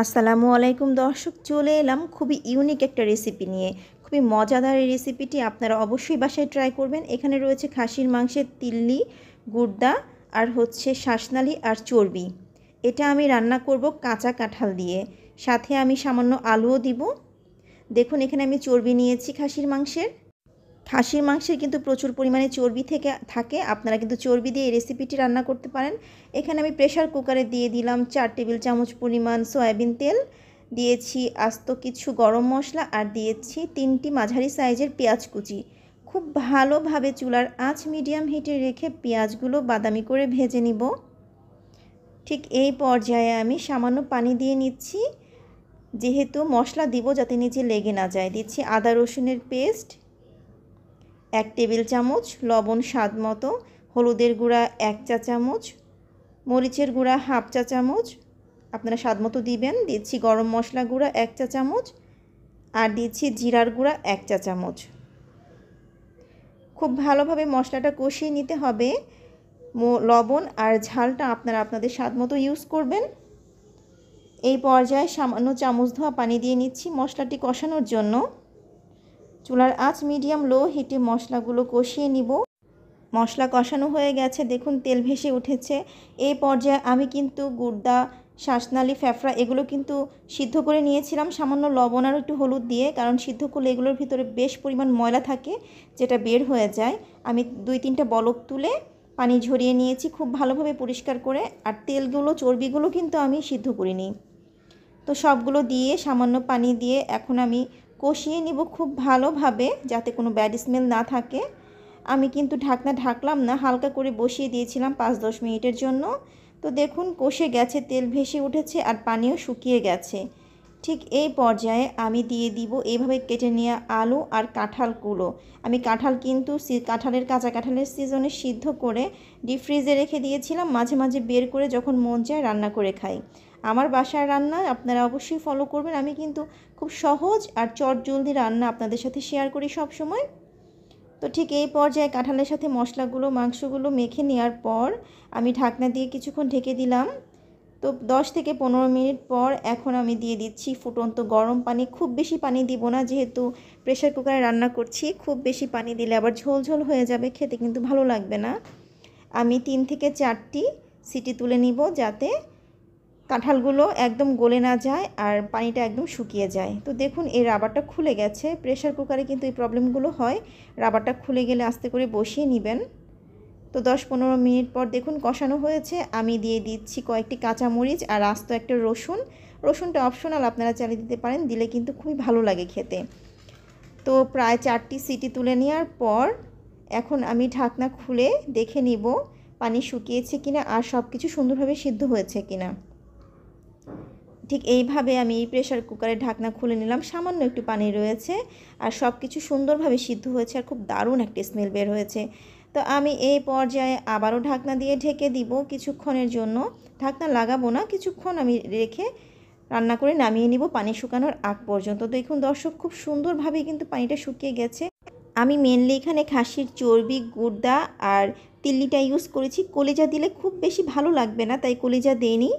আসসালামু আলাইকুম দর্শক, চলে এলাম খুবই ইউনিক একটা রেসিপি নিয়ে। খুবই মজাদার এই রেসিপিটি আপনারা অবশ্যই বাসায় ট্রাই করবেন। এখানে রয়েছে খাসির মাংসের তিল্লি, গুর্দা আর হচ্ছে শ্বাসনালি আর চর্বি। এটা আমি রান্না করব কাঁচা কাঁঠাল দিয়ে, সাথে আমি সামান্য আলুও দিব। দেখুন এখানে আমি চর্বি নিয়েছি খাসির মাংসের কিন্তু প্রচুর পরিমাণে চর্বি থাকে। আপনারা কিন্তু চর্বি দিয়ে এই রেসিপিটি রান্না করতে পারেন। এখানে আমি প্রেসার কুকারে দিয়ে দিলাম 4 টেবিল চামচ পরিমাণ সয়াবিন তেল, দিয়েছি আস্ত কিছু গরম মশলা আর দিয়েছি 3টি মাঝারি সাইজের পেঁয়াজ কুচি। খুব ভালোভাবে চুলার আঁচ মিডিয়াম হিটে রেখে পেঁয়াজগুলো বাদামি করে ভেজে নিব। ঠিক এই পর্যায়ে আমি সামান্য পানি দিয়ে নিচ্ছি, যেহেতু মশলা দিব যাতে নিচে লেগে না যায়। দিচ্ছি আদা রসুনের পেস্ট 1 টেবিল চামচ, লবণ স্বাদ মতো, হলুদের গুঁড়া 1 চা চামচ, মরিচের গুঁড়া 1/2 চা চামচ, আপনারা স্বাদ মতো দিবেন। দিচ্ছি গরম মশলা গুঁড়া 1 চা চামচ আর দিচ্ছি জিরার গুঁড়া 1 চা চামচ। খুব ভালোভাবে মশলাটা কষিয়ে নিতে হবে। লবণ আর ঝালটা আপনারা আপনাদের স্বাদ মতো ইউজ করবেন। এই পর্যায়ে সামান্য চামচ ধোয়া পানি দিয়ে নিচ্ছি মশলাটি কষানোর জন্য। চুলার আঁচ মিডিয়াম লো হিটে মশলাগুলো কষিয়ে নিব। মশলা কষানো হয়ে গেছে, দেখুন তেল ভেসে উঠেছে। এই পর্যায়ে আমি কিন্তু গুর্দা, শ্বাসনালি, ফ্যাফড়া এগুলো কিন্তু সিদ্ধ করে নিয়েছিলাম সামান্য লবণ আর একটু হলুদ দিয়ে, কারণ সিদ্ধ করলে এগুলোর ভিতরে বেশ পরিমাণ ময়লা থাকে যেটা বের হয়ে যায়। আমি 2-3টা বলক তুলে পানি ঝরিয়ে নিয়েছি খুব ভালোভাবে পরিষ্কার করে। আর তেলগুলো, চর্বিগুলো কিন্তু আমি সিদ্ধ করিনি। তো সবগুলো দিয়ে সামান্য পানি দিয়ে এখন আমি কষিয়ে নিব খুব ভালোভাবে, যাতে কোনো ব্যাড স্মেল না থাকে। আমি কিন্তু ঢাকনা ঢাকলাম না, হালকা করে বসিয়ে দিয়েছিলাম 5-10 মিনিটের জন্য। তো দেখুন কষে গেছে, তেল ভেসে উঠেছে আর পানিও শুকিয়ে গেছে। ঠিক এই পর্যায়ে আমি দিয়ে দিব এইভাবে কেটে নেওয়া আলু আর কাঁঠালগুলো। আমি কাঁঠাল কিন্তু কাঁচা কাঁঠালের সিজনে সিদ্ধ করে ডিপ ফ্রিজে রেখে দিয়েছিলাম, মাঝে মাঝে বের করে যখন মন চায় রান্না করে খাই। আমার বাসার রান্না আপনারা অবশ্যই ফলো করবেন। আমি কিন্তু খুব সহজ আর চটজলদি রান্না আপনাদের সাথে শেয়ার করি সব সময়। তো ঠিক এই পর্যায়ে কাঁঠালের সাথে মশলাগুলো, মাংসগুলো মেখে নেওয়ার পর আমি ঢাকনা দিয়ে কিছুক্ষণ ঢেকে দিলাম। তো 10 থেকে 15 মিনিট পর এখন আমি দিয়ে দিচ্ছি ফুটন্ত গরম পানি। খুব বেশি পানি দিব না, যেহেতু প্রেসার কুকারে রান্না করছি। খুব বেশি পানি দিলে আবার ঝোল ঝোল হয়ে যাবে, খেতে কিন্তু ভালো লাগবে না। আমি 3 থেকে 4টি সিটি তুলে নিব, যাতে কাঁঠালগুলো একদম গলে না যায় আর পানিটা একদম শুকিয়ে যায়। তো দেখুন এই রাবারটা খুলে গেছে। প্রেসার কুকারে কিন্তু এই প্রবলেমগুলো হয়। রাবারটা খুলে গেলে আস্তে করে বসিয়ে নেবেন। তো 10-15 মিনিট পর দেখুন কষানো হয়েছে। আমি দিয়ে দিচ্ছি কয়েকটি কাঁচামরিচ আর আস্ত একটা রসুন। রসুনটা অপশনাল, আপনারা চালিয়ে দিতে পারেন, দিলে কিন্তু খুবই ভালো লাগে খেতে। তো প্রায় 4টি সিটি তুলে নেওয়ার পর এখন আমি ঢাকনা খুলে দেখে নিব পানি শুকিয়েছে কিনা আর সব কিছু সুন্দরভাবে সিদ্ধ হয়েছে কিনা। ঠিক এইভাবে আমি এই প্রেসার কুকারের ঢাকনা খুলে নিলাম। সামান্য একটু পানি রয়েছে আর সব কিছু সুন্দরভাবে সিদ্ধ হয়েছে আর খুব দারুণ একটা স্মেল বের হয়েছে। তো আমি এই পর্যায়ে আবারও ঢাকনা দিয়ে ঢেকে দিব কিছুক্ষণের জন্য। ঢাকনা লাগাবো না, কিছুক্ষণ আমি রেখে রান্না করে নামিয়ে নিব পানি শুকানোর আগ পর্যন্ত। দেখুন দর্শক, খুব সুন্দরভাবে কিন্তু পানিটা শুকিয়ে গেছে। আমি মেনলি এখানে খাসির চর্বি, গুর্দা আর তিল্লিটা ইউজ করেছি। কলিজা দিলে খুব বেশি ভালো লাগবে না, তাই কলিজা দেইনি।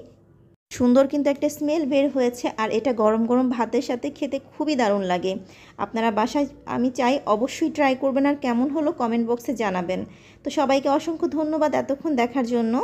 সুন্দর কিন্তু একটা স্মেল বের হয়েছে আর এটা গরম গরম ভাতের সাথে খেতে খুবই দারুণ লাগে। আপনারা বাসায় আমি চাই অবশ্যই ট্রাই করবেন আর কেমন হলো কমেন্ট বক্সে জানাবেন। তো সবাইকে অসংখ্য ধন্যবাদ এতক্ষণ দেখার জন্য।